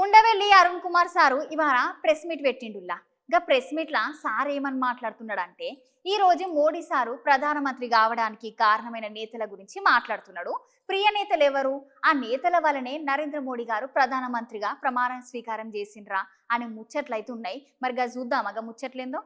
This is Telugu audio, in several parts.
ఉండవెల్లి అరుణ్ కుమార్ సారు ఇవాళ ప్రెస్ మీట్ పెట్టిండుల్లా. ప్రెస్ మీట్ లా సార్ ఏమని మాట్లాడుతున్నాడంటే, ఈ రోజు మోడీ సారు ప్రధానమంత్రి కావడానికి కారణమైన నేతల గురించి మాట్లాడుతున్నాడు. ప్రియ నేతలు ఎవరు? ఆ నేతల వల్లనే నరేంద్ర మోడీ గారు ప్రధానమంత్రిగా ప్రమాణ స్వీకారం చేసిండ్రా అని ముచ్చట్లయితే ఉన్నాయి. మరి చూద్దామా ముచ్చట్లేందో.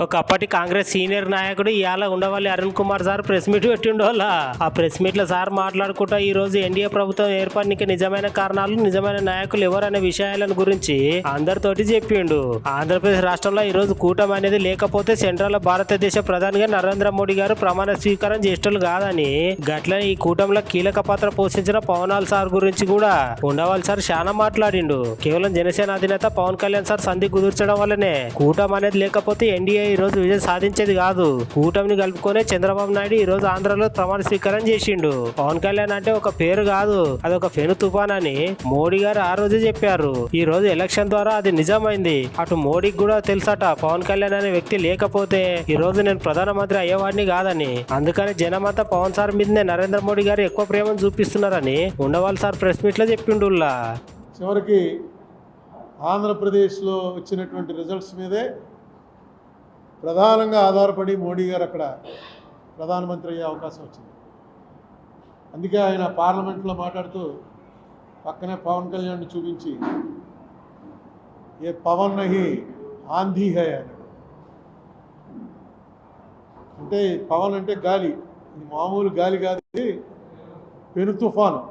ఒకప్పటి కాంగ్రెస్ సీనియర్ నాయకుడు ఇవాళ Undavalli Arun Kumar sir press meet పెట్టిండోళ్ళ. ఆ ప్రెస్ మీట్ లో సార్ మాట్లాడుకుంటా ఈ రోజు ఎన్డీఏ ప్రభుత్వం ఏర్పడడానికి నిజమైన కారణాలు, నిజమైన నాయకులు ఎవరనే విషయాలను గురించి అందరితోటి చెప్పిండు. ఆంధ్రప్రదేశ్ రాష్ట్రంలో ఈ రోజు కూటమి అనేది లేకపోతే సెంట్రల్ భారతదేశ ప్రధానిగా నరేంద్ర మోడీ గారు ప్రమాణ స్వీకారం చేసేటోళ్ళు కాదని, గట్లనే ఈ కూటమిలో కీలక పాత్ర పోషించిన పవన్ సార్ గురించి కూడా ఉండవల్లి సార్ చాలా మాట్లాడిండు. కేవలం జనసేన అధినేత పవన్ కళ్యాణ్ సార్ సంధి కుదుర్చడం వల్లనే కూటమి అనేది లేకపోతే ఎన్డీఏ ఈ రోజు విజయం సాధించేది కాదు. కూటమిని కలుపుకొని చంద్రబాబు నాయుడు ఈ రోజు ఆంధ్రలో ప్రమాణ స్వీకారం చేసిండు. పవన్ కళ్యాణ్ అంటే ఒక పేరు కాదు, అదొక పెను తుఫాన్ అని మోడీ గారు ఆ రోజే చెప్పారు. ఈ రోజు ఎలక్షన్ ద్వారా అది నిజమైంది. అటు మోడీకి కూడా తెలుసట పవన్ కళ్యాణ్ అనే వ్యక్తి లేకపోతే ఈ రోజు నేను ప్రధానమంత్రి అయ్యేవాడిని కాదని. అందుకని జనమంతా పవన్ సార్ మీదనే నరేంద్ర మోడీ గారు ఎక్కువ ప్రేమను చూపిస్తున్నారని ఉండవల్లి సార్ ప్రెస్ మీట్ లో చెప్పిండుల్లా. చివరికి ఆంధ్రప్రదేశ్లో వచ్చినటువంటి రిజల్ట్స్ మీదే ప్రధానంగా ఆధారపడి మోడీ గారు అక్కడ ప్రధానమంత్రి అయ్యే అవకాశం వచ్చింది. అందుకే ఆయన పార్లమెంట్లో మాట్లాడుతూ పక్కనే పవన్ కళ్యాణ్ని చూపించి ఏ పవన్ నహి ఆంధీ హై అన్నాడు. అంటే పవన్ అంటే గాలి, ఇది మామూలు గాలి కాదు, పెను తుఫాను.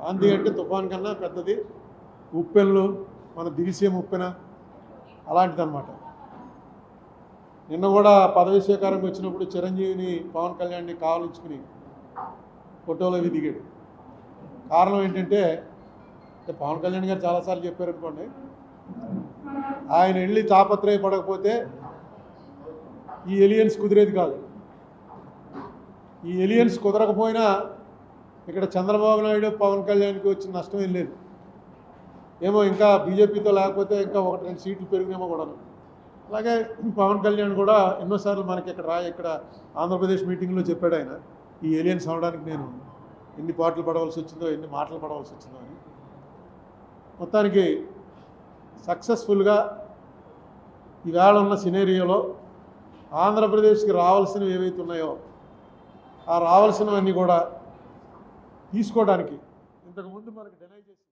ఆంధీ అంటే తుఫాన్ కన్నా పెద్దది, ఉప్పెన్లు మన దివిసీమ ఉప్పెన అలాంటిదన్నమాట. నిన్న కూడా పదవి స్వీకారంకి వచ్చినప్పుడు చిరంజీవిని పవన్ కళ్యాణ్ని కావలించుకుని ఫోటోలో దిగాడు. కారణం ఏంటంటే పవన్ కళ్యాణ్ గారు చాలాసార్లు చెప్పారు అనుకోండి, ఆయన వెళ్ళి తాపత్రయపడకపోతే ఈ ఎలియన్స్ కుదిరేది కాదు. ఈ ఎలియన్స్ కుదరకపోయినా ఇక్కడ చంద్రబాబు నాయుడు పవన్ కళ్యాణ్కి వచ్చిన నష్టం ఏం లేదు. ఏమో ఇంకా బీజేపీతో లేకపోతే ఇంకా 1-2 సీట్లు పెరిగినేమో కూడా. అలాగే పవన్ కళ్యాణ్ కూడా ఎన్నోసార్లు మనకి ఇక్కడ ఆంధ్రప్రదేశ్ మీటింగ్లో చెప్పాడు ఆయన, ఈ ఏలియన్స్ అవడానికి నేను ఎన్ని పాటలు పడవలసి వచ్చిందో, ఎన్ని మాటలు పడవలసి వచ్చిందో అని. మొత్తానికి సక్సెస్ఫుల్గా ఈవేళ ఉన్న సినేరియోలో ఆంధ్రప్రదేశ్కి రావాల్సినవి ఏవైతే ఉన్నాయో ఆ రావాల్సినవన్నీ కూడా తీసుకోవడానికి ఇంతకుముందు మనకు డినై చేసి